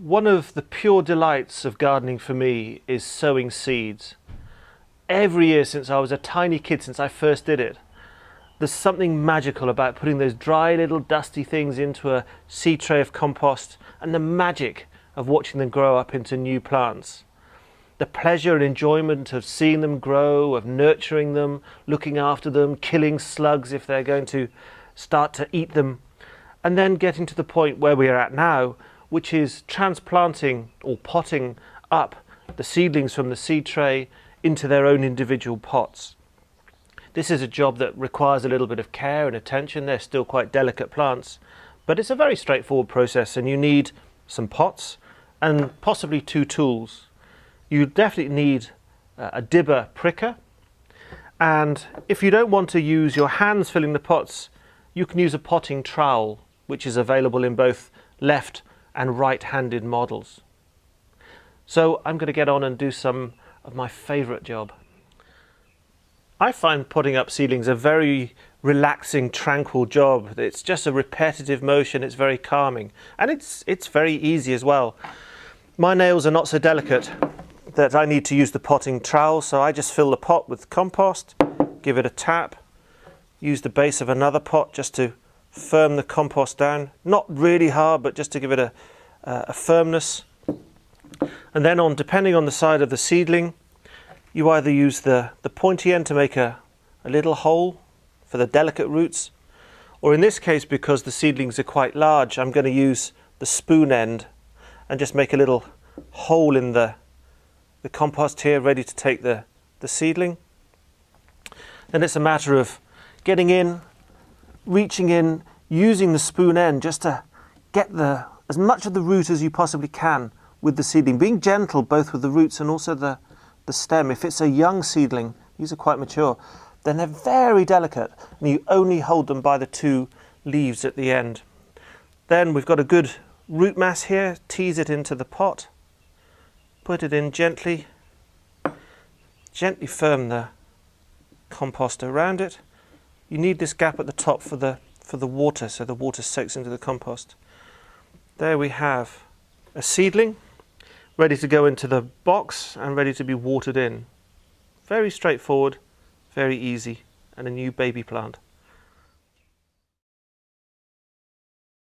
One of the pure delights of gardening for me is sowing seeds. Every year since I was a tiny kid, since I first did it, there's something magical about putting those dry little dusty things into a seed tray of compost and the magic of watching them grow up into new plants. The pleasure and enjoyment of seeing them grow, of nurturing them, looking after them, killing slugs if they're going to start to eat them, and then getting to the point where we are at now, which is transplanting or potting up the seedlings from the seed tray into their own individual pots. This is a job that requires a little bit of care and attention. They're still quite delicate plants, but it's a very straightforward process, and you need some pots and possibly two tools. You definitely need a dibber pricker, and if you don't want to use your hands filling the pots, you can use a potting trowel, which is available in both left and right-handed models. So I'm going to get on and do some of my favourite job. I find potting up seedlings a very relaxing, tranquil job. It's just a repetitive motion, it's very calming, and it's very easy as well. My nails are not so delicate that I need to use the potting trowel, so I just fill the pot with compost, give it a tap, use the base of another pot just to firm the compost down, not really hard, but just to give it a firmness. And then depending on the side of the seedling, you either use the pointy end to make a little hole for the delicate roots, or in this case, because the seedlings are quite large, I'm going to use the spoon end and just make a little hole in the compost here, ready to take the seedling. Then it's a matter of getting in, reaching in, using the spoon end just to get as much of the root as you possibly can with the seedling, being gentle both with the roots and also the stem. If it's a young seedling, these are quite mature, then they're very delicate, and you only hold them by the two leaves at the end. Then we've got a good root mass here, tease it into the pot, put it in gently, firm the compost around it. You need this gap at the top for the water, so the water soaks into the compost. There we have a seedling ready to go into the box and ready to be watered in. Very straightforward, very easy, and a new baby plant.